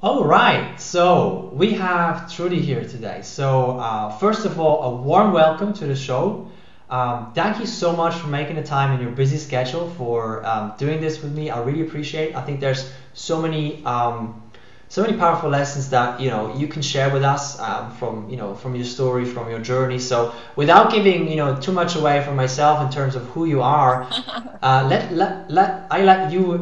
All right, so we have Trudy here today. So first of all, a warm welcome to the show. Thank you so much for making the time in your busy schedule for doing this with me. I really appreciate it. I think there's so many powerful lessons that you can share with us from from your story, from your journey. So without giving too much away from myself in terms of who you are, let you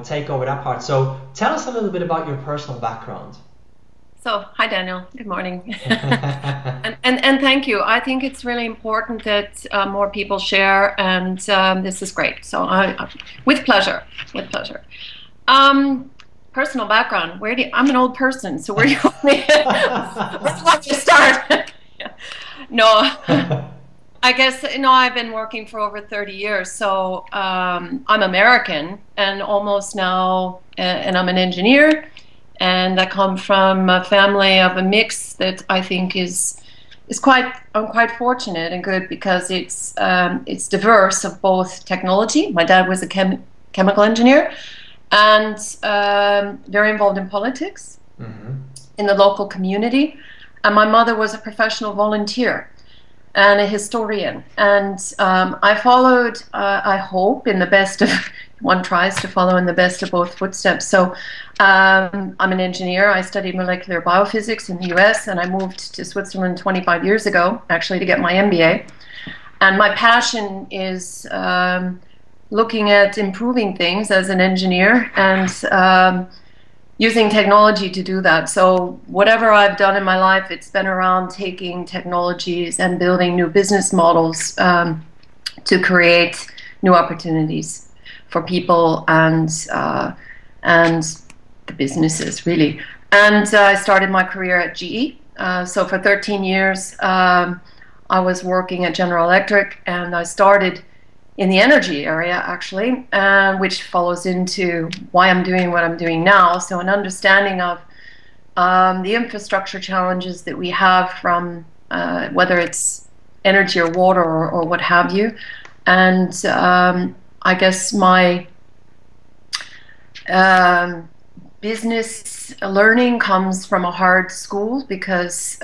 take over that part. So tell us a little bit about your personal background. So, hi Daniel, good morning. And thank you. I think it's really important that more people share, and this is great. So, with pleasure, with pleasure. Um, Personal background. I'm an old person, so where do you want me? Where do you want me to start? No, I guess I've been working for over 30 years, so I'm American and almost now, and I'm an engineer, and I come from a family of a mix that I think is quite I'm quite fortunate and good because it's diverse of both technology. My dad was a chemical engineer and very involved in politics Hmm. in the local community, and my mother was a professional volunteer and a historian. And I followed, I hope, in the best of, one tries to follow in the best of both footsteps. So I'm an engineer. I studied molecular biophysics in the US, and I moved to Switzerland 25 years ago, actually, to get my MBA. And my passion is looking at improving things as an engineer and using technology to do that. So whatever I've done in my life, it's been around taking technologies and building new business models to create new opportunities for people and the businesses really. And I started my career at GE. So for 13 years, I was working at General Electric, and I started in the energy area actually, which follows into why I'm doing what I'm doing now. So an understanding of the infrastructure challenges that we have from whether it's energy or water or what have you. And I guess my um, business learning comes from a hard school because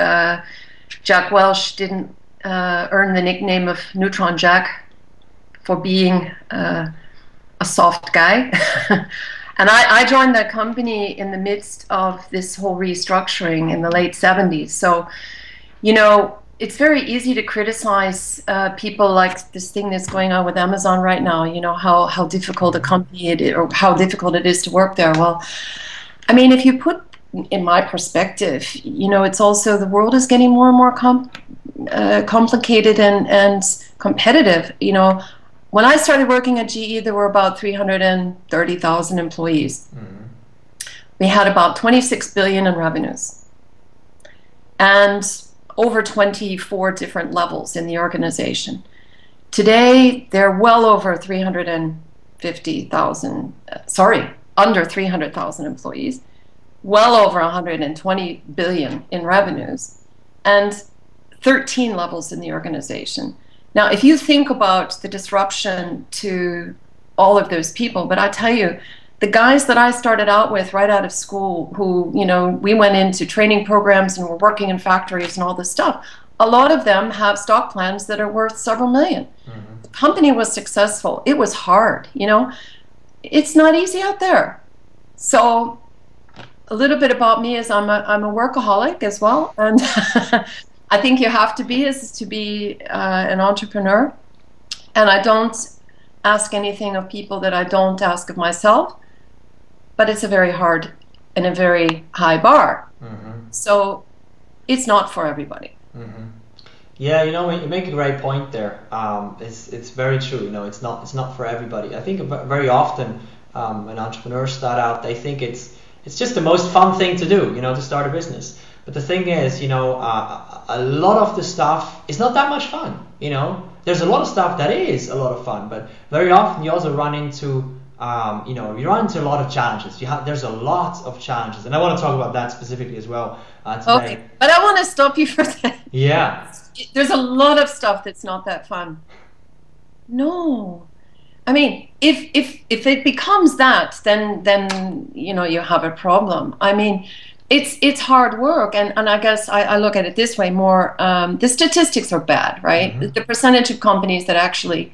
Jack Welch didn't earn the nickname of Neutron Jack for being a soft guy. And I joined that company in the midst of this whole restructuring in the late 70s. So, it's very easy to criticize people like this thing that's going on with Amazon right now, how difficult a company it is, or how difficult it is to work there. Well, I mean, if you put in my perspective, it's also the world is getting more and more complicated and competitive. When I started working at GE, there were about 330,000 employees. Hmm. We had about 26 billion in revenues and over 24 different levels in the organization. Today, they're well over 350,000, sorry, under 300,000 employees, well over 120 billion in revenues, and 13 levels in the organization. Now, if you think about the disruption to all of those people, but I tell you, the guys that I started out with right out of school, who, we went into training programs and were working in factories and all this stuff, a lot of them have stock plans that are worth several million. Hmm. The company was successful. It was hard. It's not easy out there. So a little bit about me is I'm a workaholic as well, and I think you have to be is to be an entrepreneur. And I don't ask anything of people that I don't ask of myself, but it's a very hard and a very high bar. Hmm. So it's not for everybody. Hmm. Yeah, you make a great point there. It's very true. It's not for everybody. I think very often when entrepreneurs start out, they think it's just the most fun thing to do, to start a business. But the thing is, a lot of the stuff is not that much fun. There's a lot of stuff that is a lot of fun, but very often you also run into you run into a lot of challenges. There's a lot of challenges, and I want to talk about that specifically as well Okay, today. but I want to stop you for that. Yeah. There's a lot of stuff that's not that fun. No. I mean, if it becomes that, then you know you have a problem. I mean, it's hard work, and I guess I look at it this way more. The statistics are bad, right? Mm-hmm. The percentage of companies that actually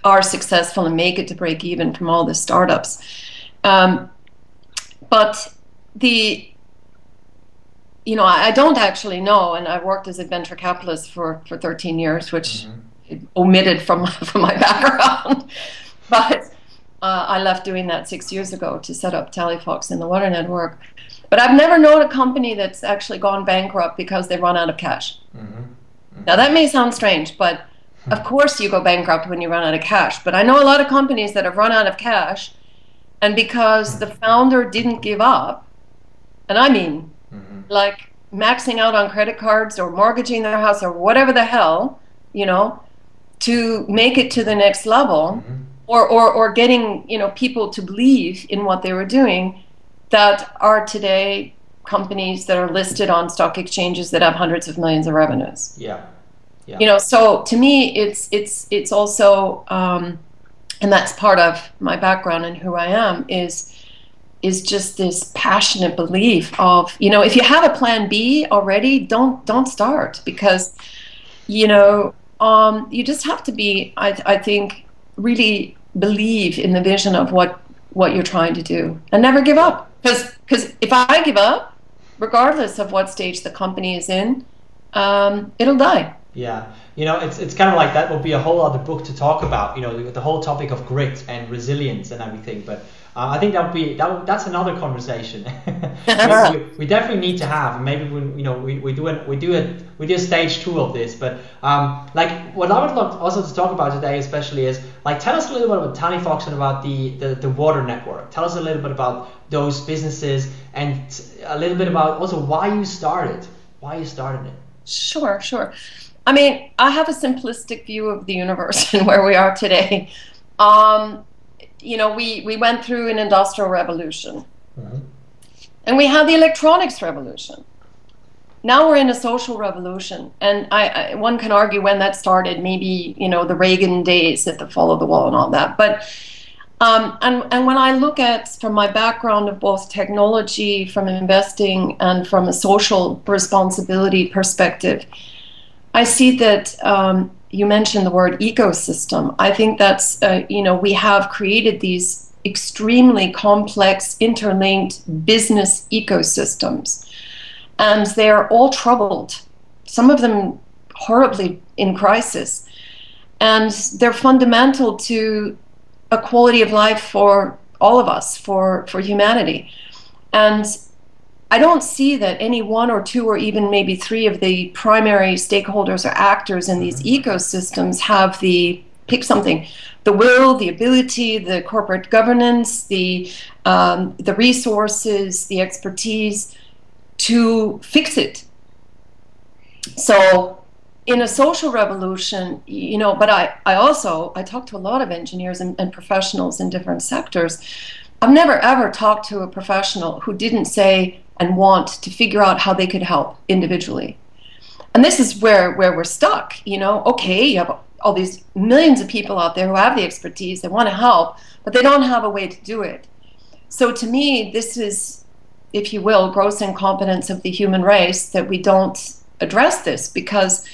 are successful and make it to break even from all the startups. But the you know, I don't actually know, and I worked as a venture capitalist for 13 years, which omitted from from my background. But I left doing that 6 years ago to set up Telefox and the Water Network. But I've never known a company that's actually gone bankrupt because they run out of cash. Now that may sound strange, but of course you go bankrupt when you run out of cash. But I know a lot of companies that have run out of cash, and because the founder didn't give up, and I mean, like maxing out on credit cards or mortgaging their house or whatever the hell, you know, to make it to the next level, or getting, you know, people to believe in what they were doing, that are today companies that are listed on stock exchanges that have hundreds of millions of revenues. Yeah. You know, so to me, it's also, and that's part of my background and who I am, is just this passionate belief of, you know, if you have a plan B already, don't start, because, you know, you just have to be, I think, really believe in the vision of what you're trying to do, and never give up. Because if I give up, regardless of what stage the company is in, it'll die. Yeah, you know, it's kind of like that would be a whole other book to talk about, you know, the whole topic of grit and resilience and everything. But I think that's another conversation. we definitely need to have, and maybe we do a stage 2 of this. But like what I would love also to talk about today, especially, is like, tell us a little bit about Telefox and about the water network. Tell us a little bit about those businesses, and a little bit about also why you started it. Sure. I mean, I have a simplistic view of the universe and where we are today. You know, we went through an industrial revolution, and we had the electronics revolution. Now we're in a social revolution, and one can argue when that started. Maybe, you know, the Reagan days at the fall of the wall and all that. But and when I look at, from my background of both technology, from investing, and from a social responsibility perspective, I see that you mentioned the word ecosystem. I think that's, you know, we have created these extremely complex, interlinked business ecosystems, and they're all troubled, some of them horribly in crisis, and they're fundamental to a quality of life for all of us, for humanity. And I don't see that any one or two or even maybe three of the primary stakeholders or actors in these ecosystems have pick something, the will, the ability, the corporate governance, the resources, the expertise to fix it. So in a social revolution, you know, but I talk to a lot of engineers and professionals in different sectors. I've never ever talked to a professional who didn't say and want to figure out how they could help individually. And this is where we're stuck, you know. Okay, you have all these millions of people out there who have the expertise, they want to help, but they don't have a way to do it. So to me, this is, if you will, gross incompetence of the human race that we don't address this, because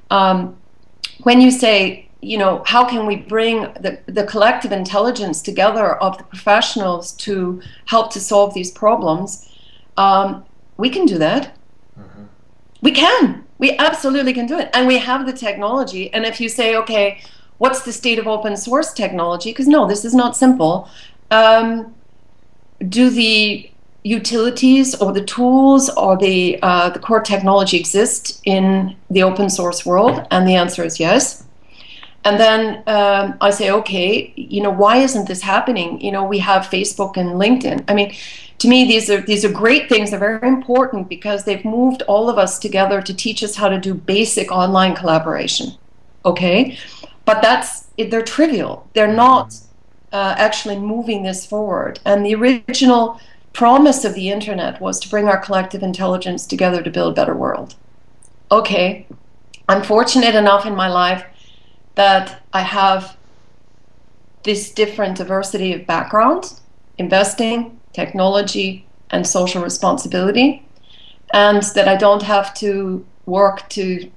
when you say, you know, how can we bring the collective intelligence together of the professionals to help to solve these problems, we can do that. We absolutely can do it, and we have the technology. And if you say, okay, what's the state of open source technology, because no, this is not simple, do the utilities or the tools or the core technology exist in the open source world? And the answer is yes. And then I say, okay, you know, why isn't this happening? You know, we have Facebook and LinkedIn. I mean, to me, these are great things. They're very important because they've moved all of us together to teach us how to do basic online collaboration. Okay, but they're trivial. They're not actually moving this forward. And the original promise of the internet was to bring our collective intelligence together to build a better world. Okay, I'm fortunate enough in my life that I have this different diversity of background, investing, technology, and social responsibility, and that I don't have to work to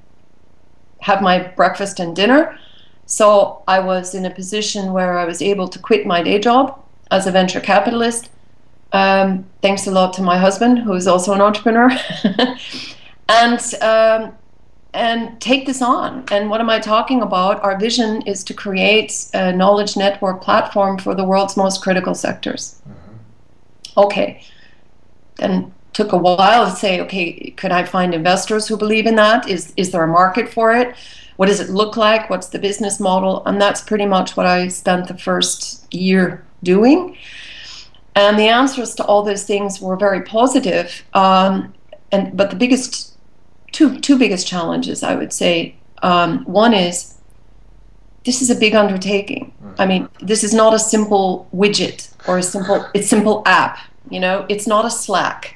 have my breakfast and dinner. So I was in a position where I was able to quit my day job as a venture capitalist, thanks a lot to my husband, who is also an entrepreneur, and take this on. And what am I talking about? Our vision is to create a knowledge network platform for the world's most critical sectors. Okay, then took a while to say, okay, could I find investors who believe in that? Is there a market for it? What does it look like? What's the business model? And that's pretty much what I spent the first year doing. And the answers to all those things were very positive. But the biggest two biggest challenges, I would say, one is this is a big undertaking. I mean, this is not a simple widget or a simple app. You know, it's not a Slack.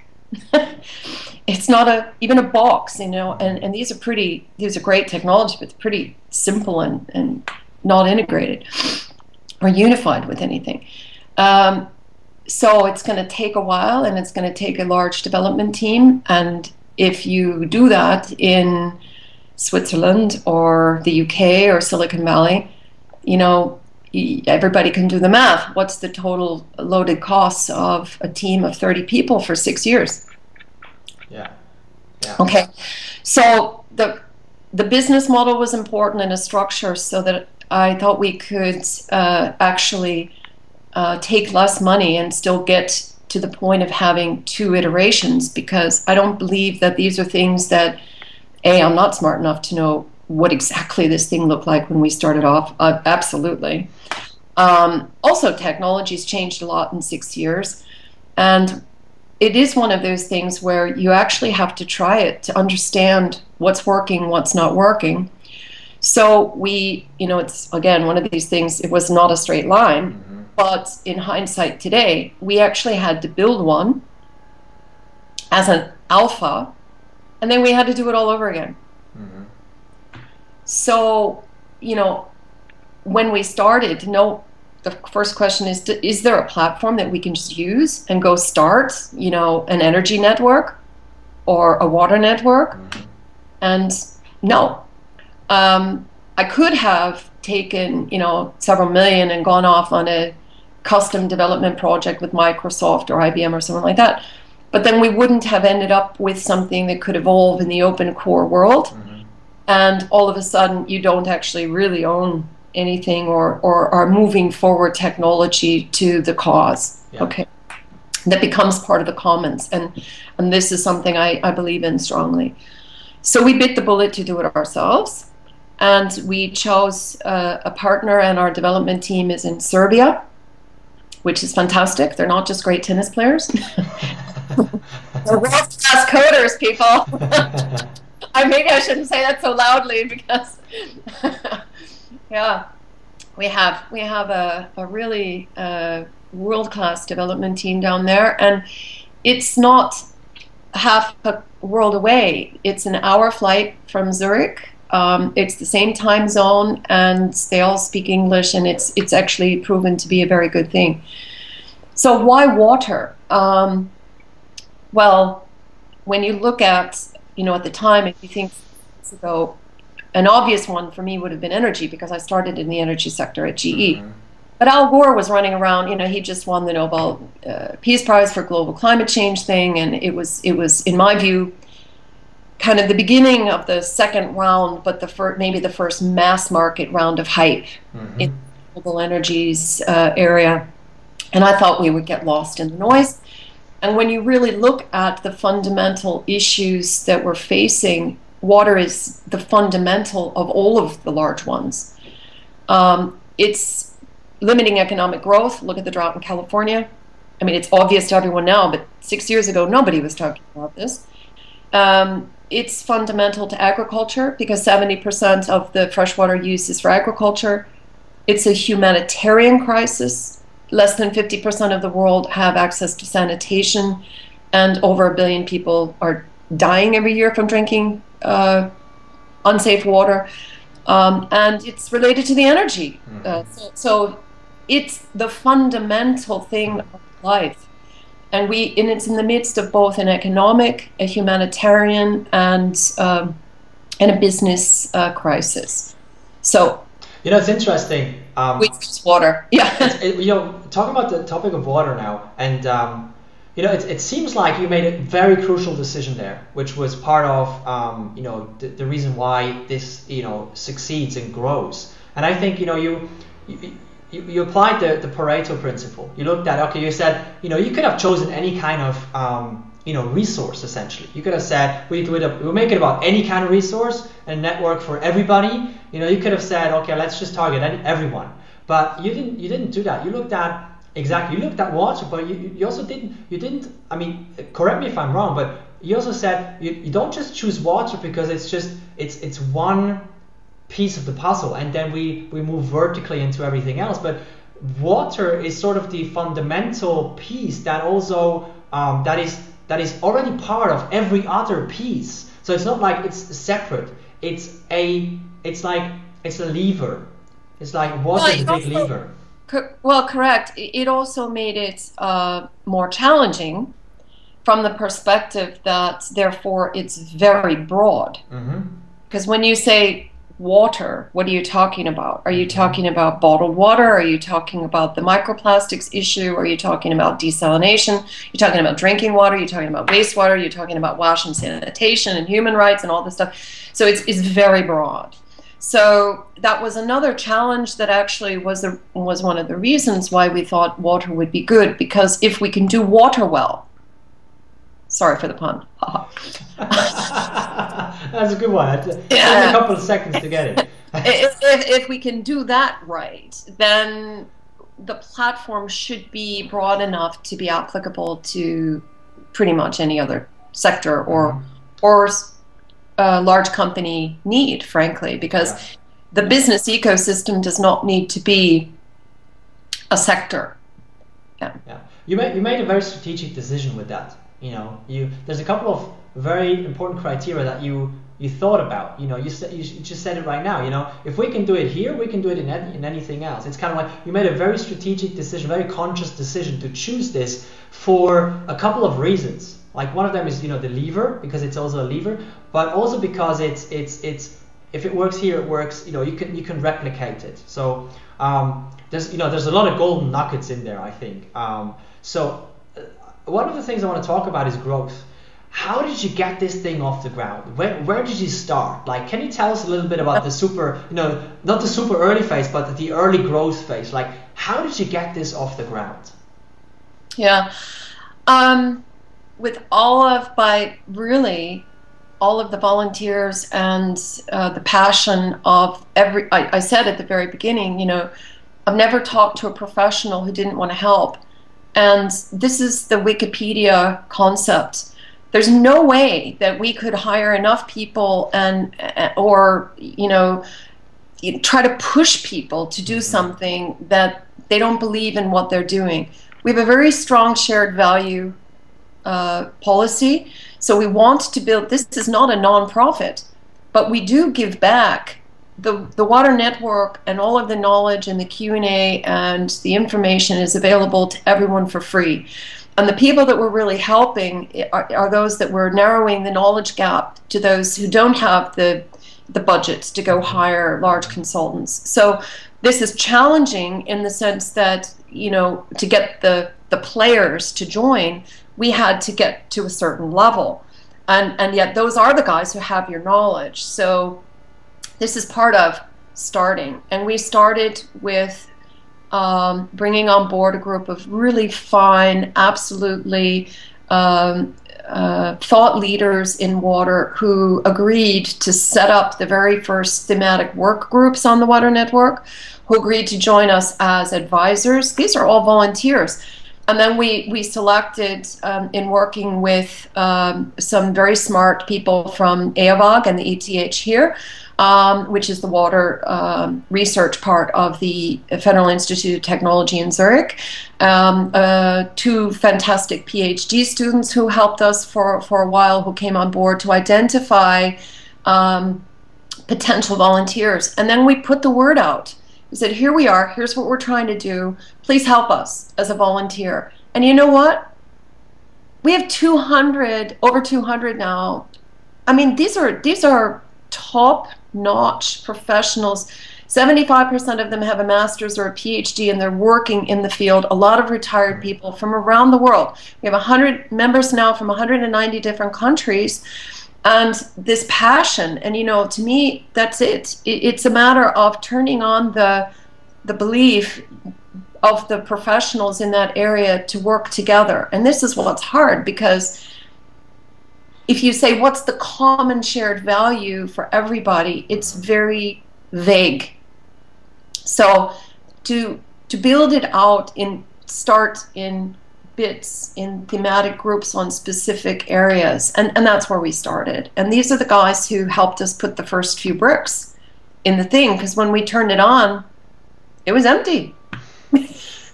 It's not even a box. You know, and these are great technology, but it's pretty simple and not integrated or unified with anything. So it's going to take a while, and it's going to take a large development team. And if you do that in Switzerland or the UK or Silicon Valley, you know, everybody can do the math. What's the total loaded costs of a team of 30 people for 6 years? Yeah. Okay. So the business model was important, and a structure, so that I thought we could actually take less money and still get to the point of having 2 iterations, because I don't believe that these are things that, I'm not smart enough to know what exactly this thing looked like when we started off. Absolutely. Also, technology's changed a lot in 6 years, and it is one of those things where you actually have to try it to understand what's working, what's not working. So it's, again, one of these things, it was not a straight line. But in hindsight today, we actually had to build one as an alpha, and then we had to do it all over again. So, you know, when we started, the first question is there a platform that we can just use and go start, you know, an energy network or a water network? And no. I could have taken, you know, several million and gone off on a custom development project with Microsoft or IBM or something like that. But then we wouldn't have ended up with something that could evolve in the open core world. And all of a sudden, you don't actually really own anything or are moving forward technology to the cause. Yeah. Okay. That becomes part of the commons. And this is something I believe in strongly. So we bit the bullet to do it ourselves. And we chose a partner, and our development team is in Serbia, which is fantastic. They're not just great tennis players. They're world-class coders, people. Maybe I shouldn't say that so loudly, because yeah, we have a really world-class development team down there, and it's not half a world away. It's an hour flight from Zurich. It's the same time zone, and they all speak English, and it's actually proven to be a very good thing. So why water? Well, when you look at, you know, at the time, if you think ago, an obvious one for me would have been energy, because I started in the energy sector at GE. But Al Gore was running around, you know, he just won the Nobel Peace Prize for global climate change thing, and it was, in my view, kind of the beginning of the second round, but maybe the first mass market round of hype in the global energies area. And I thought we would get lost in the noise. And when you really look at the fundamental issues that we're facing, water is the fundamental of all of the large ones. It's limiting economic growth. Look at the drought in California. I mean, it's obvious to everyone now, but 6 years ago, nobody was talking about this. It's fundamental to agriculture, because 70% of the freshwater use is for agriculture. It's a humanitarian crisis. Less than 50% of the world have access to sanitation, and over 1 billion people are dying every year from drinking unsafe water. And it's related to the energy. So it's the fundamental thing of life. And it's in the midst of both an economic, a humanitarian, and a business crisis. So, It's interesting. waste is water. Yeah. Talking about the topic of water now, and it seems like you made a very crucial decision there, which was part of the reason why this succeeds and grows. And I think you applied the Pareto principle. You looked at, okay, you said you could have chosen any kind of resource. Essentially, you could have said we'll make it about any kind of resource and network for everybody. You could have said, okay, let's just target everyone. But you didn't do that. You looked at water, but you also didn't. I mean, correct me if I'm wrong, but you also said you don't just choose water because it's one piece of the puzzle, and then we move vertically into everything else. But water is sort of the fundamental piece that also that is already part of every other piece. So it's not like it's separate. It's a lever. It's like water is a big lever. Well, correct. It also made it more challenging from the perspective that, therefore, it's very broad. Because when you say water, what are you talking about? Are you talking about bottled water? Are you talking about the microplastics issue? Are you talking about desalination? You're talking about drinking water? You're talking about wastewater? You're talking about wash and sanitation and human rights and all this stuff. So it's very broad. So that was another challenge that actually was one of the reasons why we thought water would be good, because if we can do water well, sorry for the pun. That's a good one. It took a couple of seconds to get it. if we can do that right, then the platform should be broad enough to be applicable to pretty much any other sector or large company need, frankly, because the business ecosystem does not need to be a sector. Yeah. You made a very strategic decision with that. There's a couple of very important criteria that you thought about. You just said it right now. If we can do it here, we can do it in anything else. It's kind of like you made a very strategic decision, very conscious decision to choose this for a couple of reasons. Like one of them is the lever, because it's also a lever, but also because it's if it works here, it works. You can replicate it. So there's a lot of golden nuggets in there, I think. So one of the things I want to talk about is growth. How did you get this thing off the ground? Where did you start? Like, can you tell us a little bit about the not the super early phase, but the early growth phase? Like, how did you get this off the ground? Yeah. With all of the volunteers and the passion of I said at the very beginning, I've never talked to a professional who didn't want to help. And this is the Wikipedia concept. There's no way that we could hire enough people or try to push people to do something that they don't believe in what they're doing. We have a very strong shared value policy. So we want to build, this is not a non-profit, but we do give back. The water network and all of the knowledge and the Q&A and the information is available to everyone for free. And the people that we're really helping are those that we're narrowing the knowledge gap to those who don't have the budgets to go hire large consultants. So this is challenging in the sense that, to get the players to join, we had to get to a certain level. And yet those are the guys who have your knowledge. So this is part of starting. And we started with bringing on board a group of really fine, absolutely thought leaders in water who agreed to set up the very first thematic work groups on the water network, who agreed to join us as advisors. These are all volunteers. And then we selected, in working with some very smart people from EAVAG and the ETH here, which is the water research part of the Federal Institute of Technology in Zurich, two fantastic PhD students who helped us for a while, who came on board to identify potential volunteers. And then we put the word out. We said, here we are, here's what we're trying to do. Please help us as a volunteer. And you know what? We have 200, over 200 now. I mean, these are top-notch professionals. 75% of them have a master's or a PhD, and they're working in the field. A lot of retired people from around the world. We have 100 members now from 190 different countries. And this passion, and you know, to me, that's it. It's a matter of turning on the belief of the professionals in that area to work together. And this is what's hard, because if you say what's the common shared value for everybody, it's very vague. So to build it out, start in bits, in thematic groups on specific areas, and that's where we started. And these are the guys who helped us put the first few bricks in the thing, because when we turned it on, it was empty.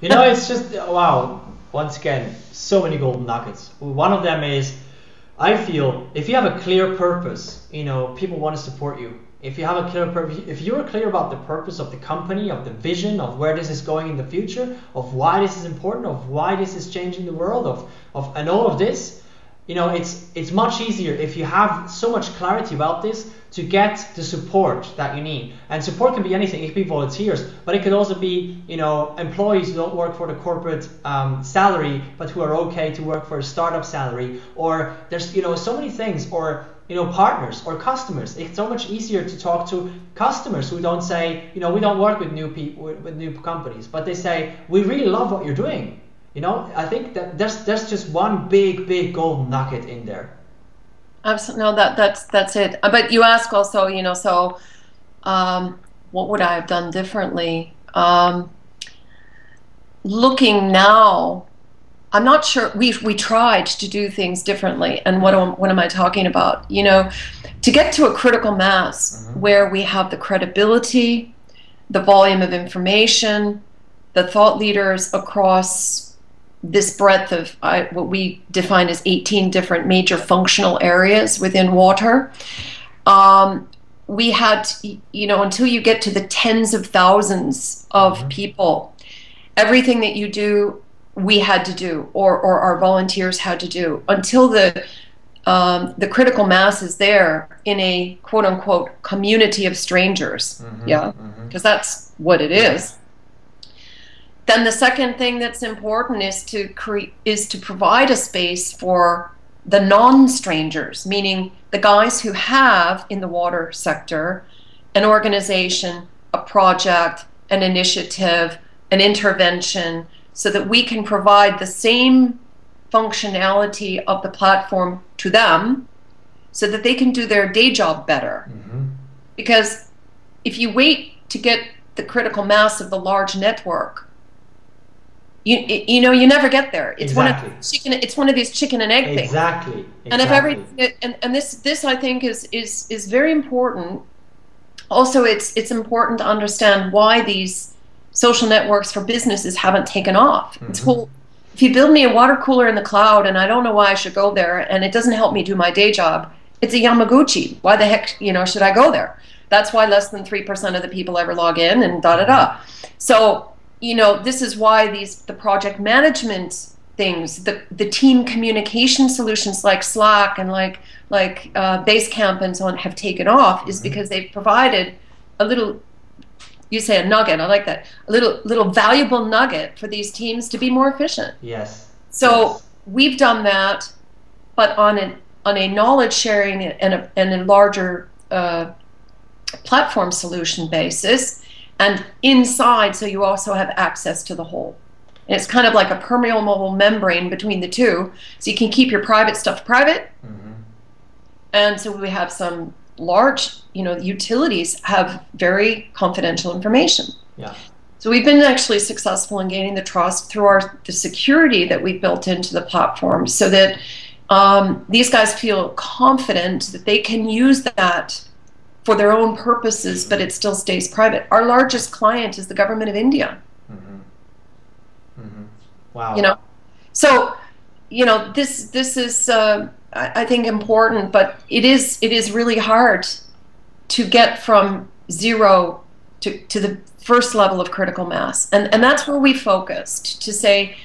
You know, it's just, wow, once again, so many golden nuggets. One of them is, I feel, if you have a clear purpose, you know, people want to support you. If you have a clear purpose, if you're clear about the purpose of the company, of the vision, of where this is going in the future, of why this is important, of why this is changing the world, and all of this, you know, it's much easier if you have so much clarity about this to get the support that you need. And support can be anything. It can be volunteers, but it could also be, you know, employees who don't work for the corporate salary, but who are okay to work for a startup salary. Or there's, you know, so many things. Or, you know, partners or customers. It's so much easier to talk to customers who don't say, you know, we don't work with new people, with new companies, but they say, we really love what you're doing. You know, I think that there's just one big golden nugget in there. Absolutely, no, that's it. But you ask also, you know, so what would I have done differently? Looking now, I'm not sure. We tried to do things differently, and what am I talking about? You know, to get to a critical mass where we have the credibility, the volume of information, the thought leaders across this breadth of what we define as 18 different major functional areas within water. We had, you know, until you get to the tens of thousands of people, everything that you do, we had to do, or our volunteers had to do, until the critical mass is there in a quote unquote community of strangers. Because that's what it is. Then the second thing that's important is to provide a space for the non-strangers, meaning the guys who have in the water sector an organization, a project, an initiative, an intervention, so that we can provide the same functionality of the platform to them so that they can do their day job better. Because if you wait to get the critical mass of the large network, you know, you never get there. It's one of these chicken and egg things. Exactly. And if and this I think is very important. Also, it's important to understand why these social networks for businesses haven't taken off. It's whole, if you build me a water cooler in the cloud and I don't know why I should go there, and it doesn't help me do my day job, it's a Yamaguchi. Why the heck, you know, should I go there? That's why less than 3% of the people ever log in, and So, you know, this is why the project management things, the team communication solutions like Slack and like Basecamp and so on have taken off, is because they've provided a little, you say a nugget, I like that, a little valuable nugget for these teams to be more efficient. Yes. So we've done that, but on a knowledge sharing and a larger platform solution basis. And inside, so you also have access to the whole. And it's kind of like a permeable membrane between the two, so you can keep your private stuff private. And so we have some large, you know, utilities have very confidential information. So we've been actually successful in gaining the trust through the security that we've built into the platform, so that these guys feel confident that they can use that for their own purposes, but it still stays private. Our largest client is the government of India. Wow. You know, so, you know, this is I think important, but it is really hard to get from 0 to the first level of critical mass. And that's where we focused, to say,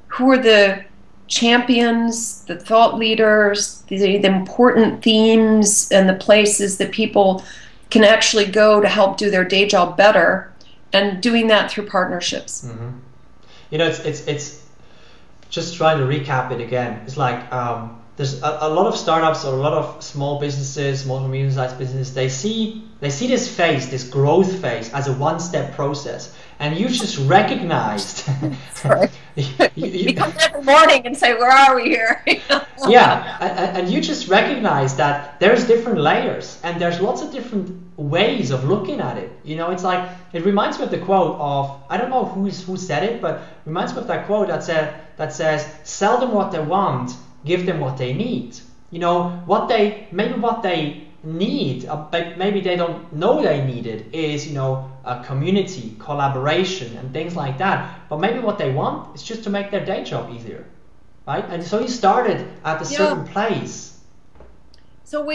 who are the champions, the thought leaders, the important themes, and the places that people can actually go to help do their day job better, and doing that through partnerships. Mm-hmm. You know, it's just trying to recap it again. It's like there's a lot of startups or a lot of small businesses, small to medium-sized businesses. They see this phase, this growth phase, as a one-step process, and you just recognized. Right. you come every morning and say, "Where are we here?" Yeah, and you just recognize that there's different layers and there's lots of different ways of looking at it. You know, it's like, it reminds me of the quote of, I don't know who said it, but it reminds me of that quote that says, "Sell them what they want, give them what they need." You know, maybe what they need, but maybe they don't know they need it, is, you know, a community, collaboration, and things like that. But maybe what they want is just to make their day job easier, right? And so you started at a certain place. So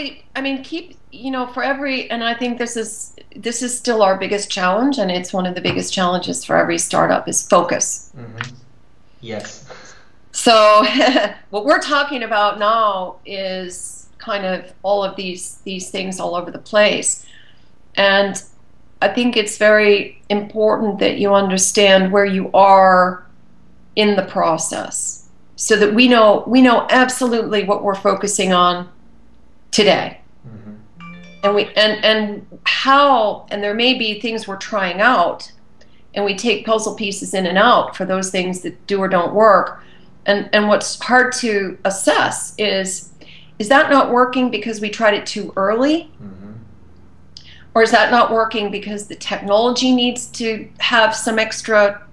keep, you know, for every, and I think this is still our biggest challenge, and it's one of the biggest challenges for every startup, is focus. Mm-hmm. Yes. So what we're talking about now is kind of all of these things all over the place. And I think it's very important that you understand where you are in the process, so that we know absolutely what we're focusing on today. Mm-hmm. And how, and there may be things we're trying out, and we take puzzle pieces in and out for those things that do or don't work. And what's hard to assess is that not working because we tried it too early? Mm-hmm. Or is that not working because the technology needs to have some extra,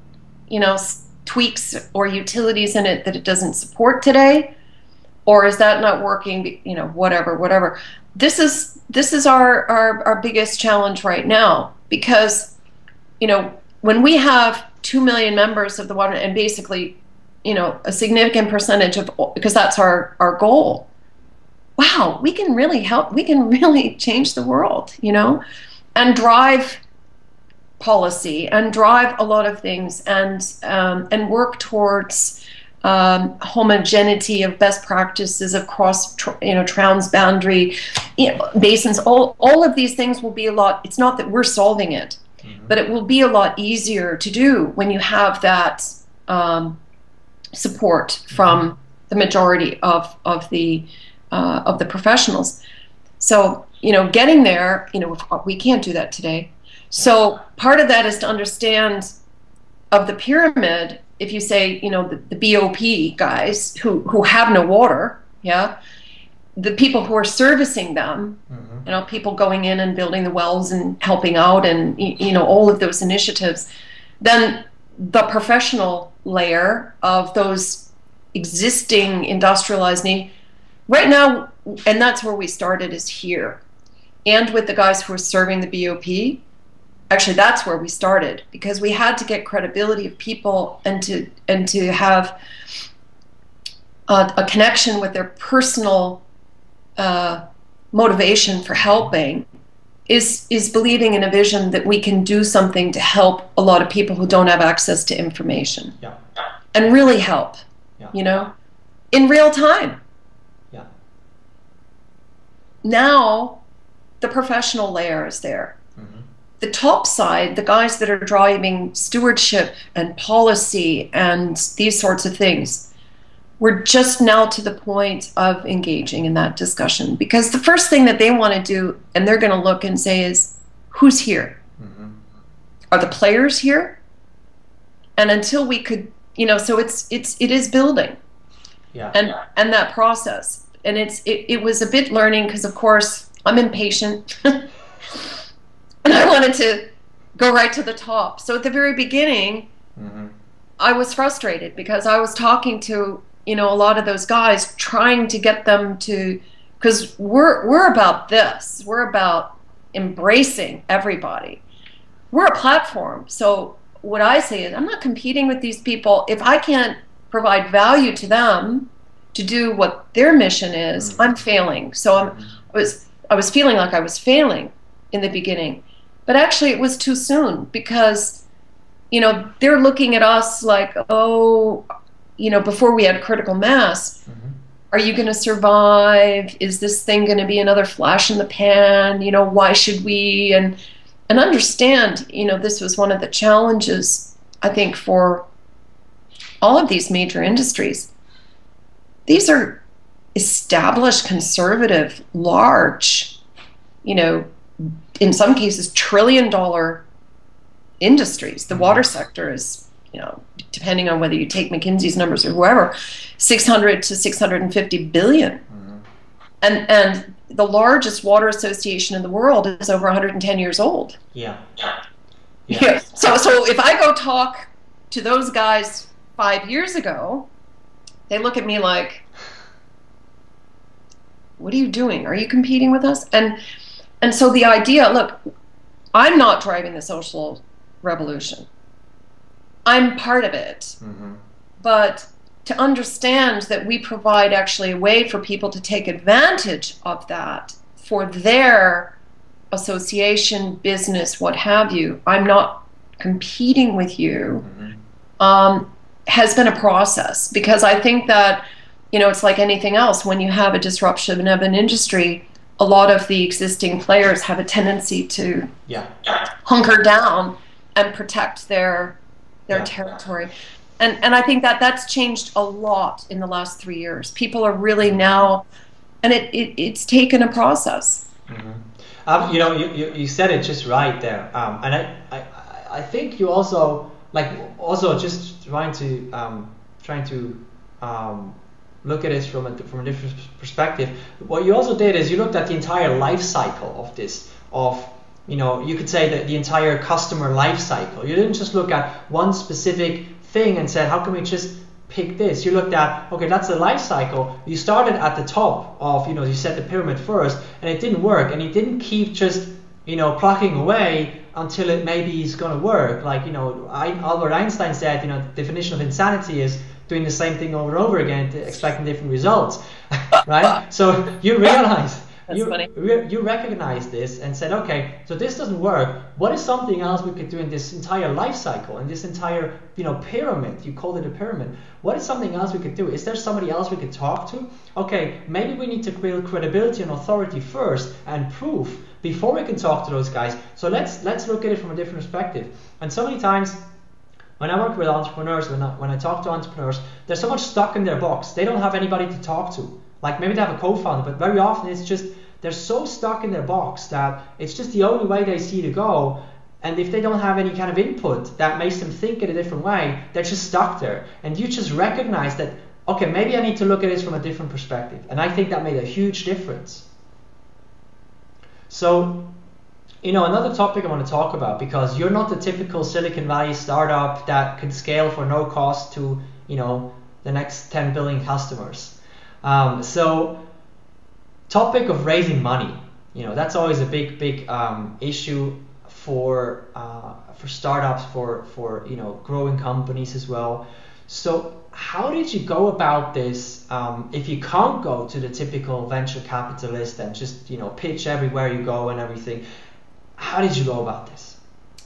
you know, tweaks or utilities in it that it doesn't support today? Or is that not working, you know, whatever. This is our biggest challenge right now, because, you know, when we have 2 million members of the water, and basically, you know, a significant percentage of, because that's our goal. Wow, we can really help. We can really change the world, you know, and drive policy and drive a lot of things, and work towards homogeneity of best practices across, you know, transboundary, you know, basins. All of these things will be a lot. It's not that we're solving it, mm-hmm. but it will be a lot easier to do when you have that support from the majority of the professionals. So, you know, getting there, you know, we can't do that today. So part of that is to understand of the pyramid. If you say, you know, the BOP guys who have no water, yeah, the people who are servicing them, mm-hmm. you know, people going in and building the wells and helping out, and, you know, all of those initiatives, then the professional layer of those existing industrialized needs. Right now, and that's where we started, is here. And with the guys who are serving the BOP, actually that's where we started, because we had to get credibility of people, and to have a connection with their personal motivation for helping, is believing in a vision that we can do something to help a lot of people who don't have access to information. Yeah. And really help, yeah. You know, in real time. Yeah. Now, the professional layer is there. Mm-hmm. The top side, the guys that are driving stewardship and policy and these sorts of things, we're just now to the point of engaging in that discussion, because the first thing that they want to do, and they're going to look and say, is, who's here? Mm-hmm. Are the players here? And until we could, you know, so it is building. Yeah. And that process, and it was a bit learning, because of course I'm impatient and I wanted to go right to the top. So at the very beginning, mm-hmm. I was frustrated, because I was talking to, you know, a lot of those guys, trying to get them to, because we're about this. We're about embracing everybody. We're a platform. So what I say is, I'm not competing with these people. If I can't provide value to them to do what their mission is, mm-hmm. I'm failing. So I was feeling like I was failing in the beginning. But actually, it was too soon because, they're looking at us like, oh, before we had critical mass, are you going to survive? Is this thing going to be another flash in the pan? Why should we? And understand, this was one of the challenges, I think, for all of these major industries. These are established, conservative, large, in some cases, trillion-dollar industries. The water sector is, depending on whether you take McKinsey's numbers or whoever, 600 to 650 billion. And the largest water association in the world is over 110 years old. Yeah. So if I go talk to those guys 5 years ago, they look at me like, what are you doing? Are you competing with us? And so the idea, look, I'm not driving the social revolution. I'm part of it. But to understand that we provide actually a way for people to take advantage of that for their association, business, what have you, I'm not competing with you, has been a process. Because I think that, it's like anything else. When you have a disruption of an industry, a lot of the existing players have a tendency to hunker down and protect their territory. And I think that that's changed a lot in the last 3 years. People are really now, and it's taken a process. You said it just right there, and I think you also just trying to look at it from a different perspective. What you also did is you looked at the entire life cycle of this, you could say that the entire customer life cycle. You didn't just look at one specific thing and said, how can we just pick this? You looked at, okay, that's the life cycle. You started at the top of, you set the pyramid first, and it didn't work, and you didn't keep just, plucking away until it maybe is going to work. Like, Albert Einstein said, the definition of insanity is doing the same thing over and over again, expecting different results, right? So you realize, you recognize this and said, okay, so this doesn't work. What is something else we could do in this entire life cycle, in this entire, pyramid? You called it a pyramid. What is something else we could do? Is there somebody else we could talk to? Okay, maybe we need to build credibility and authority first and proof before we can talk to those guys. So let's look at it from a different perspective. And so many times when I work with entrepreneurs, when I talk to entrepreneurs, they're so much stuck in their box. They don't have anybody to talk to. Like maybe they have a co-founder, but very often it's just they're so stuck in their box that it's just the only way they see to go. And if they don't have any kind of input that makes them think in a different way, they're just stuck there. And you just recognize that, okay, maybe I need to look at this from a different perspective. And I think that made a huge difference. So, another topic I want to talk about, because you're not the typical Silicon Valley startup that can scale for no cost to, the next 10 billion customers. So topic of raising money, that's always a big issue for startups, for growing companies as well. So how did you go about this if you can't go to the typical venture capitalist and just pitch everywhere you go and everything? How did you go about this?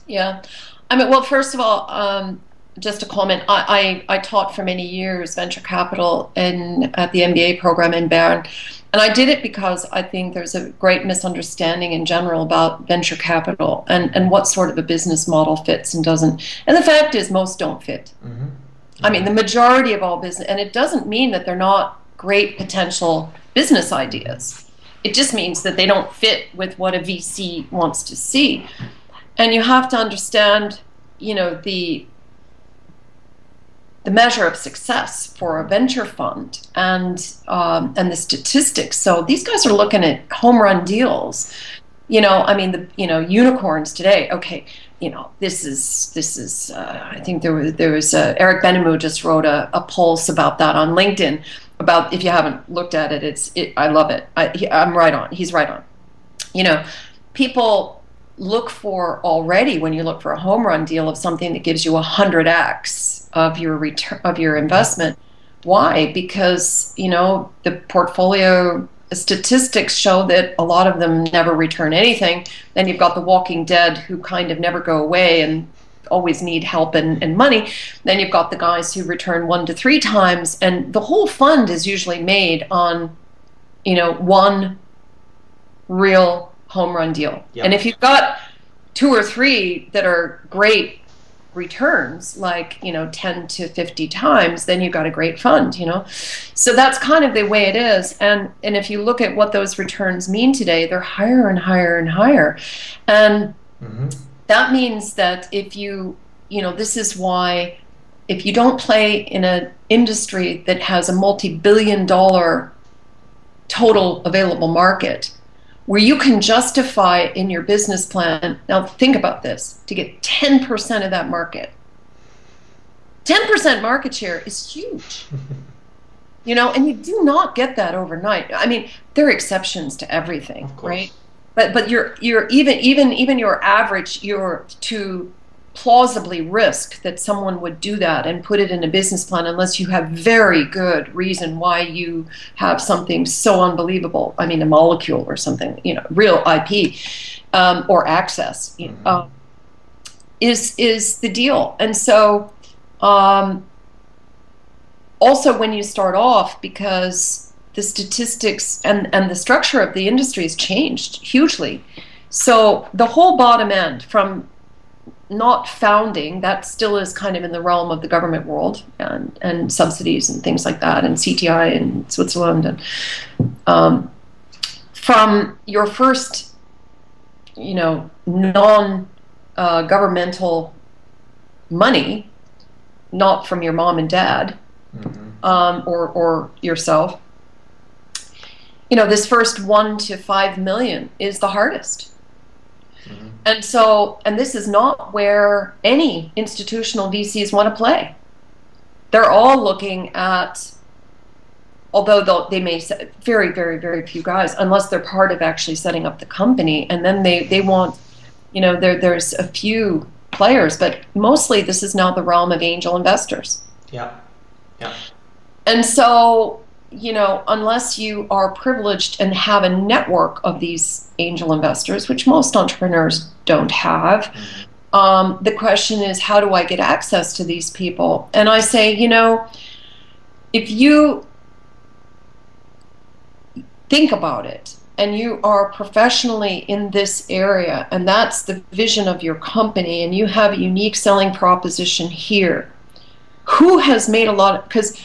Yeah, well, first of all, just a comment. I taught for many years venture capital at the MBA program in Bern, and I did it because I think there's a great misunderstanding in general about venture capital and what sort of a business model fits and doesn't. And the fact is, most don't fit. The majority of all business, and it doesn't mean that they're not great potential business ideas. It just means that they don't fit with what a VC wants to see. And you have to understand, the measure of success for a venture fund and the statistics. So these guys are looking at home run deals. Unicorns today. Okay, this is. I think there was Eric Benamou just wrote a pulse about that on LinkedIn. About, if you haven't looked at it, I love it. I'm right on. He's right on. People look for already, when you look for a home run deal, of something that gives you 100x of your return of your investment. Why? Because the portfolio statistics show that a lot of them never return anything. Then you've got the Walking Dead who kind of never go away and always need help and money. Then you've got the guys who return 1 to 3 times, and the whole fund is usually made on, one real home run deal. Yep. And if you've got 2 or 3 that are great returns, like 10 to 50 times, then you've got a great fund. So that's kind of the way it is. And if you look at what those returns mean today, they're higher and higher and higher. And that means that if this is why if you don't play in an industry that has a multi-billion-dollar total available market, where you can justify in your business plan, now think about this, to get 10% of that market. 10% market share is huge. And you do not get that overnight. I mean, there are exceptions to everything, right? But you're even your average, you're to plausibly risk that someone would do that and put it in a business plan unless you have very good reason why you have something so unbelievable. I mean, a molecule or something, real IP or access is the deal. And so also when you start off, because the statistics and the structure of the industry has changed hugely. So the whole bottom end, from not founding, that still is kind of in the realm of the government world and subsidies and things like that, and CTI in Switzerland, and from your first, non-governmental money, not from your mom and dad, or yourself. This first 1 to 5 million is the hardest. And so, and this is not where any institutional VCs want to play. They're all looking at, although they may say very, very, very few guys, unless they're part of actually setting up the company, and then they want, there's a few players, but mostly this is now the realm of angel investors. Yeah. And so, unless you are privileged and have a network of these angel investors, which most entrepreneurs don't have, the question is, how do I get access to these people? And I say, if you think about it and you are professionally in this area and that's the vision of your company and you have a unique selling proposition here, who has made a lot of, because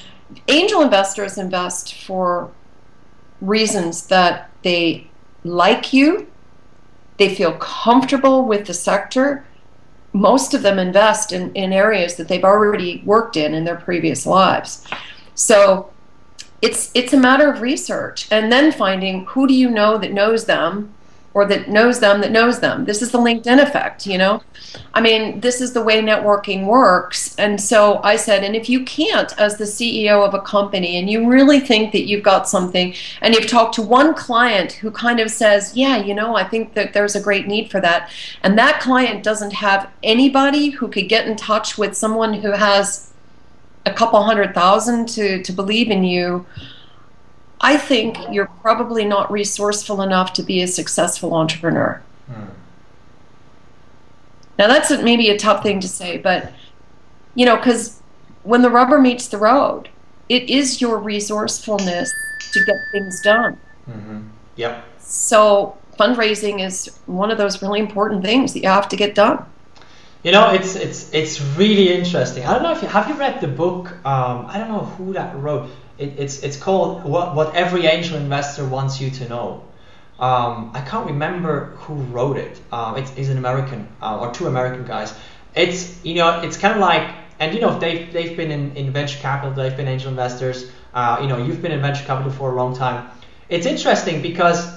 angel investors invest for reasons that they like you, they feel comfortable with the sector. Most of them invest in areas that they've already worked in their previous lives. So it's a matter of research and then finding who do you know that knows them, or that knows them that knows them. This is the LinkedIn effect, I mean, this is the way networking works. And so I said, and if you can't, as the CEO of a company, and you really think that you've got something, and you've talked to one client who kind of says, yeah, I think that there's a great need for that, and that client doesn't have anybody who could get in touch with someone who has a couple $100,000 to believe in you, I think you're probably not resourceful enough to be a successful entrepreneur. Now that's maybe a tough thing to say, but because when the rubber meets the road, it is your resourcefulness to get things done. Yep. So fundraising is one of those really important things that you have to get done. It's really interesting. I don't know if have you read the book? I don't know who that wrote. It's called What Every Angel Investor Wants You to Know. I can't remember who wrote it. It's an American or 2 American guys. It's it's kind of like, and they've been in venture capital, they've been angel investors. You've been in venture capital for a long time. It's interesting because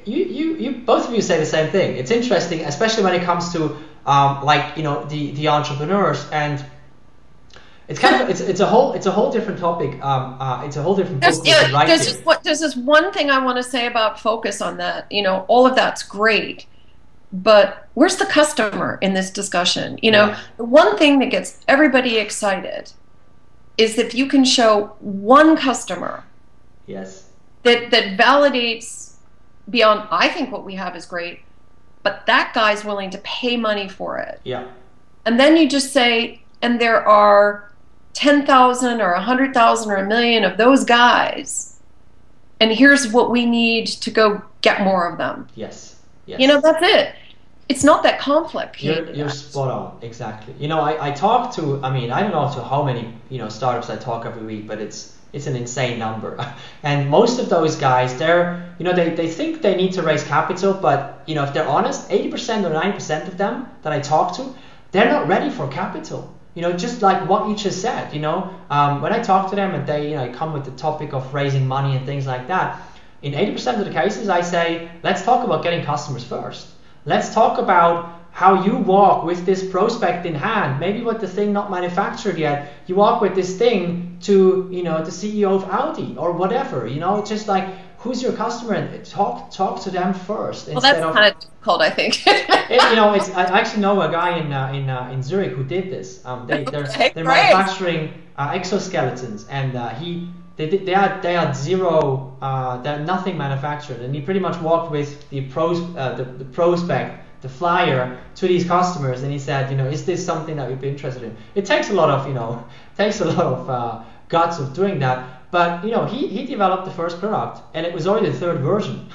you both of you say the same thing. It's interesting, especially when it comes to the entrepreneurs, and it's kind of it's a whole different topic. It's a whole different book. There's this one thing I want to say about focus on that. All of that's great, but where's the customer in this discussion? The one thing that gets everybody excited is if you can show one customer. Yes. that validates beyond. I think what we have is great, but that guy's willing to pay money for it. Yeah. And then you just say, and there are 10,000 or 100,000 or 1,000,000 of those guys, and here's what we need to go get more of them. Yes. Yes. You know, that's it. It's not that complicated. You're spot on, exactly. You know, I talk to, I mean, I don't know to how many, you know, startups I talk every week, but it's an insane number. And most of those guys, they're, you know, they think they need to raise capital, but, you know, if they're honest, 80% or 90% of them that I talk to, they're not ready for capital. You know, just like what you just said, you know, when I talk to them and they, you know, come with the topic of raising money and things like that, in 80% of the cases, I say, let's talk about getting customers first. Let's talk about how you walk with this prospect in hand, maybe with the thing not manufactured yet. You walk with this thing to, you know, the CEO of Audi or whatever, you know, just like, who's your customer? And talk to them first. Well, that's kind of difficult, I think. You know, I actually know a guy in Zurich who did this. They're manufacturing exoskeletons, and they had zero, they had nothing manufactured, and he pretty much walked with the prospect, the flyer, to these customers, and he said, you know, is this something that you'd be interested in? It takes a lot of, you know, guts of doing that. But, you know, he developed the first product, and it was already the third version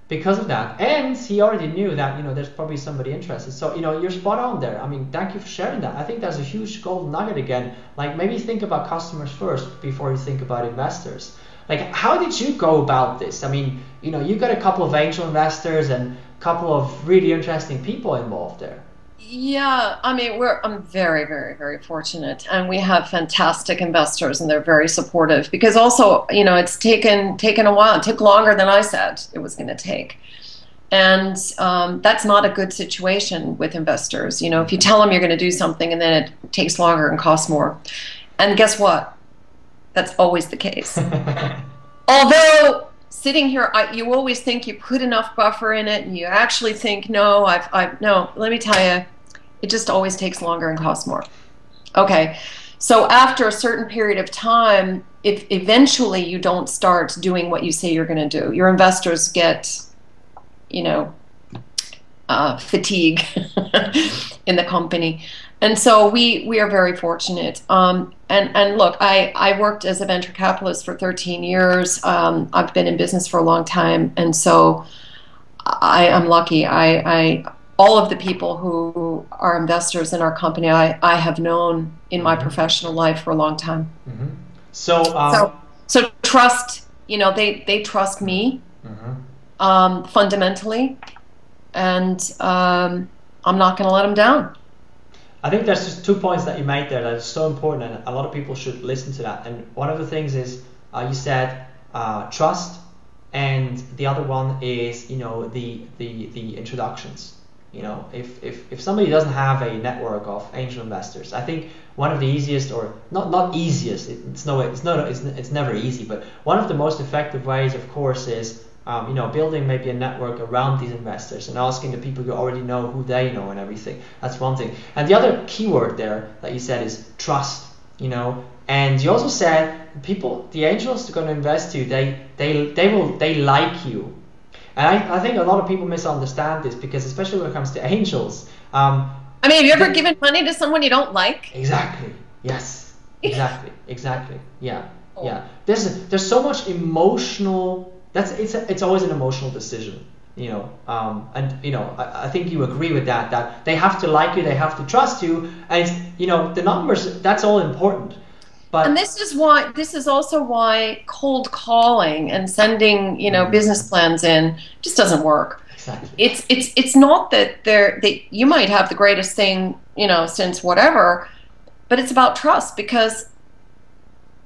because of that. And he already knew that, you know, there's probably somebody interested. So, you know, you're spot on there. I mean, thank you for sharing that. I think that's a huge golden nugget again. Like, maybe think about customers first before you think about investors. Like, how did you go about this? I mean, you know, you got a couple of angel investors and a couple of really interesting people involved there. Yeah, I mean, I'm very, very, very fortunate, and we have fantastic investors, and they're very supportive. Because also, you know, it's taken a while. It took longer than I said it was going to take, and that's not a good situation with investors. You know, if you tell them you're going to do something and then it takes longer and costs more, and guess what? That's always the case. Although sitting here, you always think you put enough buffer in it, and you actually think, no, no. Let me tell you, it just always takes longer and costs more. Okay, so after a certain period of time, if eventually you don't start doing what you say you're going to do, your investors get, you know, fatigue in the company. And so we are very fortunate. And look, I worked as a venture capitalist for 13 years. I've been in business for a long time, and so I'm lucky. All of the people who are investors in our company, I have known in my professional life for a long time. Mm-hmm. So trust. You know, they trust me fundamentally, and I'm not going to let them down. I think there's just 2 points that you made there that is so important, and a lot of people should listen to that. And one of the things is you said trust, and the other one is, you know, the introductions. You know, if somebody doesn't have a network of angel investors, I think one of the easiest, or not easiest, it's never easy, but one of the most effective ways, of course, is you know, building maybe a network around these investors and asking the people you already know who they know and everything. That's one thing. And the other keyword there that you said is trust. You know, and you also said the angels are going to invest you. They like you. And I think a lot of people misunderstand this, because especially when it comes to angels. I mean, have you ever given money to someone you don't like? Exactly. Yes. Exactly. Yeah. Oh. Yeah. There's so much emotional. It's always an emotional decision, you know, and you know, I think you agree with that they have to like you, they have to trust you, and it's, you know, the numbers, that's all important. But and this is also why cold calling and sending, you know, business plans in just doesn't work. Exactly. It's not that you might have the greatest thing, you know, since whatever, but it's about trust, because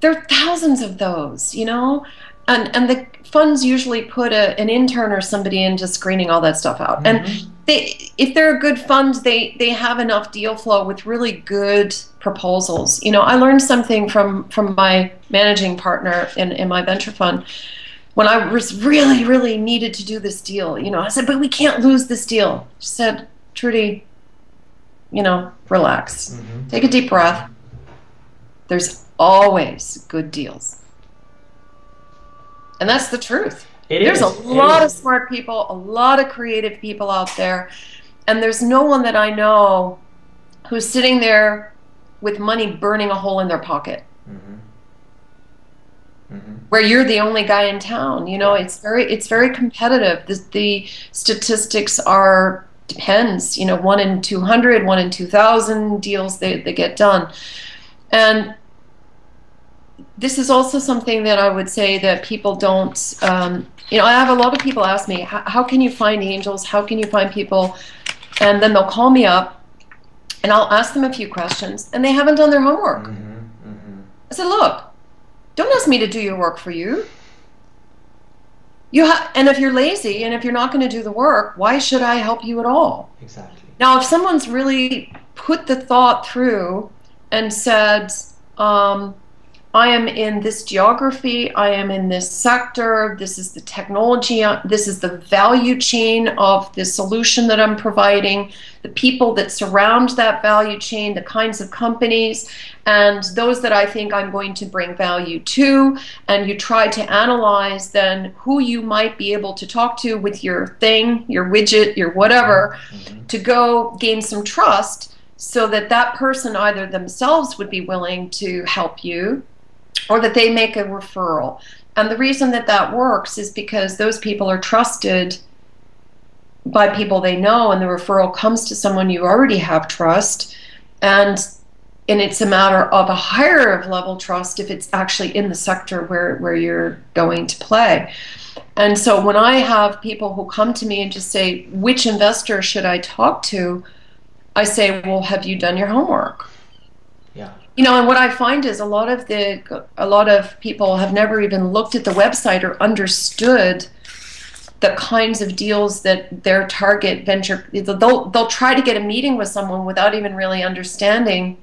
there are thousands of those, you know. And the funds usually put an intern or somebody into screening all that stuff out. And if they're a good fund, they have enough deal flow with really good proposals. You know, I learned something from my managing partner in my venture fund when I was really, really needed to do this deal. You know, I said, but we can't lose this deal. She said, Trudi, you know, relax. Take a deep breath. There's always good deals. And that's the truth. There's a lot of smart people, a lot of creative people out there, and there's no one that I know who's sitting there with money burning a hole in their pocket. Where you're the only guy in town. You know, it's very competitive. The statistics are, depends, you know, 1 in 200, 1 in 2,000 deals they get done. And this is also something that I would say that people don't, you know, I have a lot of people ask me, how can you find angels? How can you find people? And then they'll call me up and I'll ask them a few questions and they haven't done their homework. I said, look, don't ask me to do your work for you. And if you're lazy and if you're not going to do the work, why should I help you at all? Exactly. Now, if someone's really put the thought through and said, I am in this geography, I am in this sector, this is the technology, this is the value chain of the solution that I'm providing, the people that surround that value chain, the kinds of companies, and those that I think I'm going to bring value to, and you try to analyze then who you might be able to talk to with your thing, your widget, your whatever, to go gain some trust so that that person either themselves would be willing to help you, or that they make a referral. And the reason that that works is because those people are trusted by people they know, and the referral comes to someone you already have trust, and it's a matter of a higher level trust if it's actually in the sector where you're going to play. And so when I have people who come to me and just say, which investor should I talk to? I say, well, have you done your homework? Yeah. You know, and what I find is a lot of people have never even looked at the website or understood the kinds of deals that their target venture. They'll try to get a meeting with someone without even really understanding.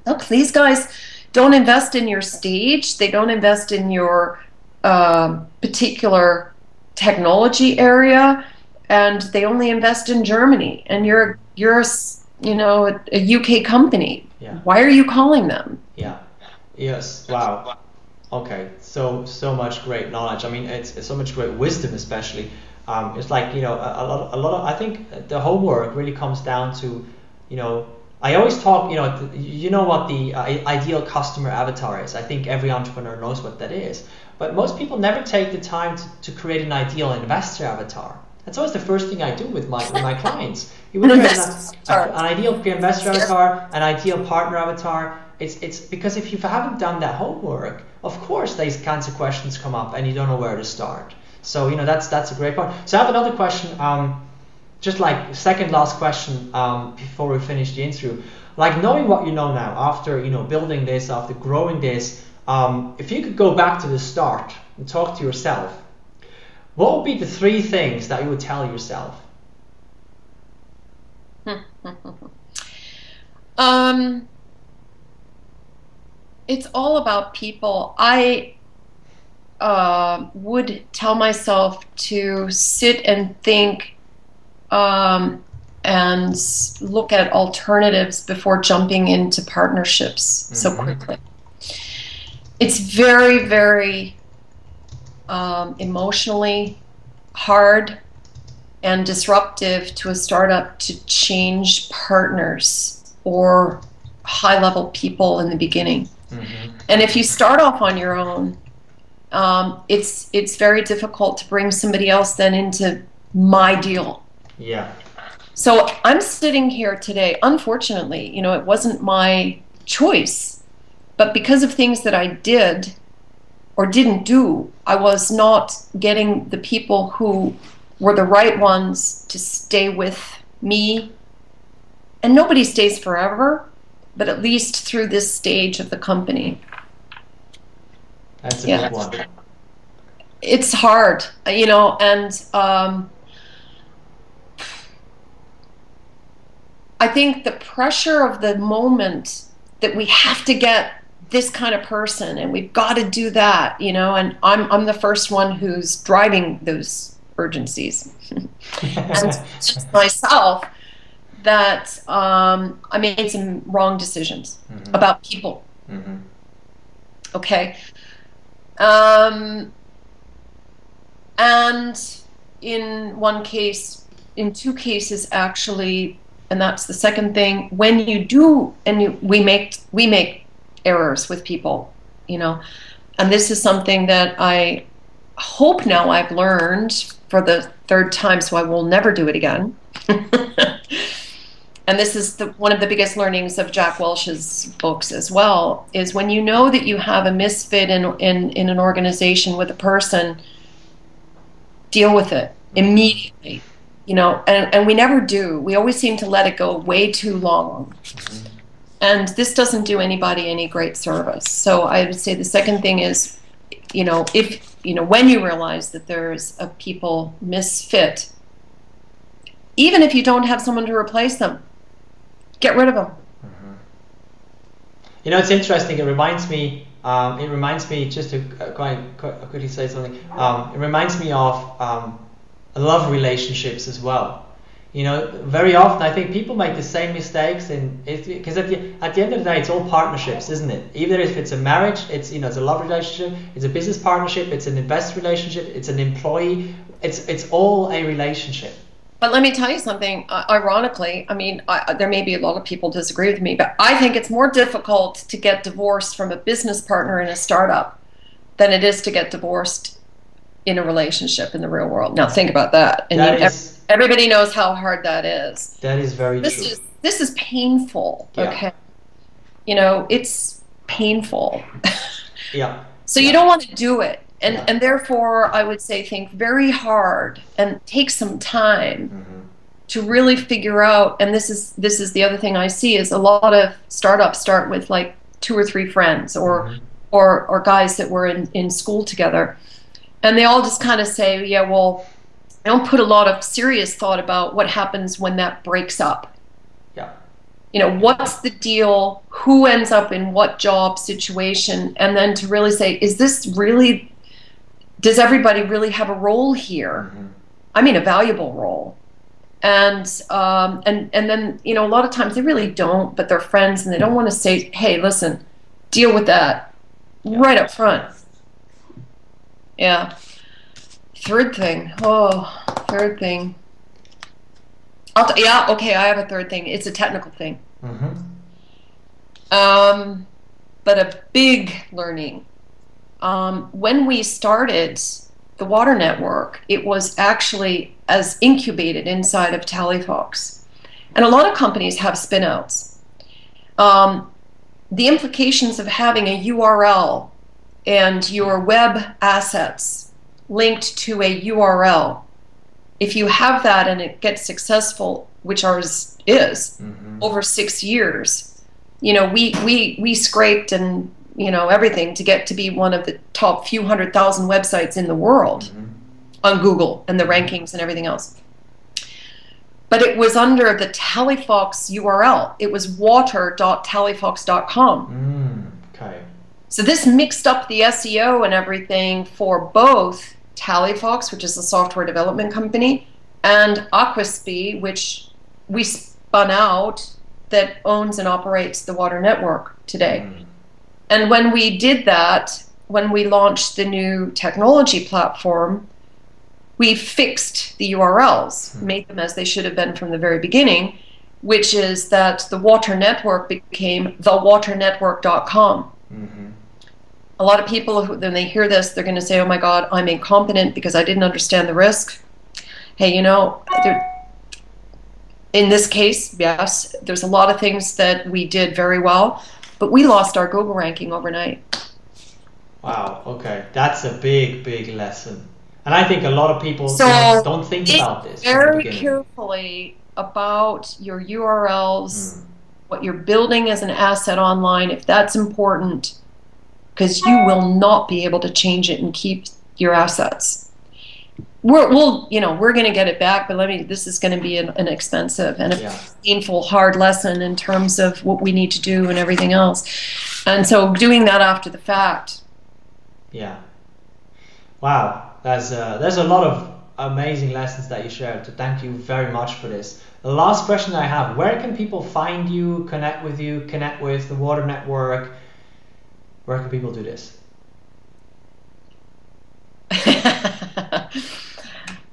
Look, these guys don't invest in your stage. They don't invest in your particular technology area, and they only invest in Germany. And you're you know, a UK company. Yeah. Why are you calling them? Yeah. Yes. Wow. Okay. So much great knowledge. I mean, it's so much great wisdom, especially. It's like, you know, a lot of. I think the homework really comes down to, you know, I always talk. You know what the ideal customer avatar is. I think every entrepreneur knows what that is. But most people never take the time to create an ideal investor avatar. That's always the first thing I do with my clients. You would create an ideal investor avatar, an ideal partner avatar. It's because if you haven't done that homework, of course these kinds of questions come up and you don't know where to start. So, you know, that's a great point. So I have another question, just like second last question before we finish the interview. Like, knowing what you know now, after, you know, building this, after growing this, if you could go back to the start and talk to yourself, what would be the 3 things that you would tell yourself? It's all about people. I would tell myself to sit and think and look at alternatives before jumping into partnerships so quickly. It's very, very emotionally hard and disruptive to a startup to change partners or high-level people in the beginning. And if you start off on your own, it's very difficult to bring somebody else then into my deal. Yeah. So I'm sitting here today, unfortunately, you know, it wasn't my choice, but because of things that I did or didn't do, I was not getting the people who were the right ones to stay with me. And nobody stays forever, but at least through this stage of the company. That's a good one. It's hard, you know, and I think the pressure of the moment that we have to get this kind of person and we've got to do that, you know, and I'm the first one who's driving those urgencies. And it's just myself that I made some wrong decisions about people. Okay. And in one case, in two cases actually, and that's the second thing, when you do, and we make errors with people, you know, and this is something that I hope now I've learned for the third time, so I will never do it again. And this is one of the biggest learnings of Jack Welch's books as well, is when you know that you have a misfit in an organization with a person, deal with it immediately, you know, and we never do. We always seem to let it go way too long. And this doesn't do anybody any great service. So I would say the second thing is, you know, if, you know, when you realize that there's a people misfit, even if you don't have someone to replace them, get rid of them. You know, it's interesting. It reminds me just to quickly say something. It reminds me of love relationships as well. You know, very often I think people make the same mistakes, because at the end of the day, it's all partnerships, isn't it? Even if it's a marriage, it's, you know, it's a love relationship, it's a business partnership, it's an investor relationship, it's an employee. It's all a relationship. But let me tell you something, ironically, I mean, there may be a lot of people disagree with me, but I think it's more difficult to get divorced from a business partner in a startup than it is to get divorced in a relationship in the real world. Now think about that. And everybody knows how hard that is. That is very true. This is painful, okay? You know, it's painful. Yeah. So you don't want to do it. And therefore, I would say think very hard and take some time to really figure out. And this is the other thing I see is a lot of startups start with like 2 or 3 friends or guys that were in school together, and they all just kind of say, yeah, well, I don't put a lot of serious thought about what happens when that breaks up. Yeah. You know, what's the deal? Who ends up in what job situation? And then to really say, is this really? Does everybody really have a role here? I mean, a valuable role. And then, you know, a lot of times they really don't, but they're friends and they don't want to say, hey, listen, deal with that right up front. Yeah. Third thing. Third thing. Yeah, okay, I have a third thing. It's a technical thing. But a big learning. When we started the water network, it was actually as incubated inside of Talifox. And a lot of companies have spin-outs. The implications of having a URL and your web assets linked to a URL, if you have that and it gets successful, which ours is, over 6 years, you know, we scraped and, you know, everything to get to be one of the top few 100,000 websites in the world on Google and the rankings and everything else. But it was under the Talifox URL. It was water.talifox.com. Okay. So this mixed up the SEO and everything for both Talifox, which is a software development company, and Aquaspi, which we spun out, that owns and operates the water network today. And when we did that, when we launched the new technology platform, we fixed the URLs, made them as they should have been from the very beginning, which is that the water network became thewaternetwork.com. A lot of people, when they hear this, they're going to say, oh my God, I'm incompetent because I didn't understand the risk. Hey, you know, in this case, yes, there's a lot of things that we did very well, but we lost our Google ranking overnight. Wow, okay. That's a big, big lesson. And I think a lot of people don't think about this. Very carefully about your URLs, what you're building as an asset online, if that's important, because you will not be able to change it and keep your assets. We're going to get it back, but this is going to be an expensive and a painful, hard lesson in terms of what we need to do and everything else. And so doing that after the fact. Yeah. Wow. There's a lot of amazing lessons that you shared. So thank you very much for this. The last question I have, where can people find you, connect with the Water Network? Where can people do this?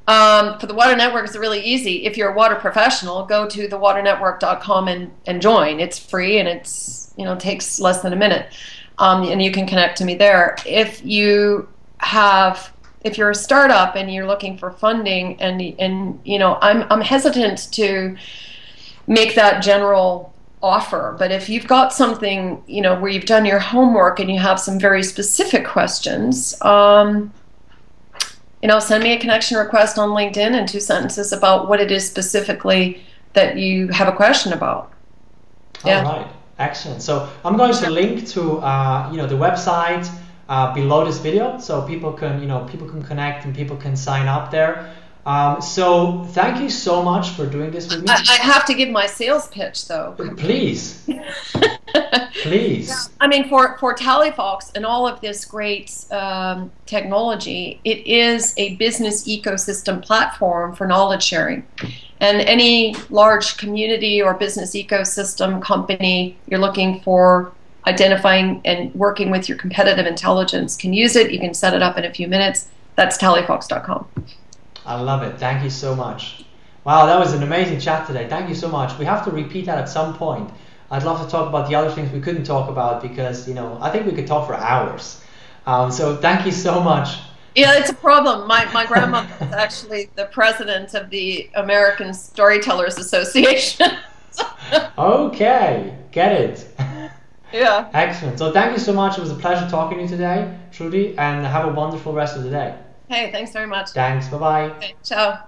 For the Water Network, it's really easy. If you're a water professional, go to thewaternetwork.com and join. It's free and it's, takes less than a minute. And you can connect to me there. If you're a startup and you're looking for funding, and I'm hesitant to make that general offer, but if you've got something, where you've done your homework and you have some very specific questions, send me a connection request on LinkedIn and 2 sentences about what it is specifically that you have a question about. Yeah. All right, excellent. So I'm going to link to the website below this video, so people can connect and people can sign up there. So thank you so much for doing this with me. I have to give my sales pitch though. Please. Please. I mean, for TallyFox and all of this great technology, it is a business ecosystem platform for knowledge sharing. And any large community or business ecosystem company you're looking for identifying and working with your competitive intelligence can use it. You can set it up in a few minutes. That's tallyfox.com. I love it. Thank you so much. Wow, that was an amazing chat today. Thank you so much. We have to repeat that at some point. I'd love to talk about the other things we couldn't talk about because, I think we could talk for hours. So thank you so much. Yeah, it's a problem. My grandmother is actually the president of the American Storytellers Association. Okay, get it. Yeah. Excellent. So thank you so much. It was a pleasure talking to you today, Trudi, and have a wonderful rest of the day. Hey, thanks very much. Thanks. Bye-bye. Okay, ciao.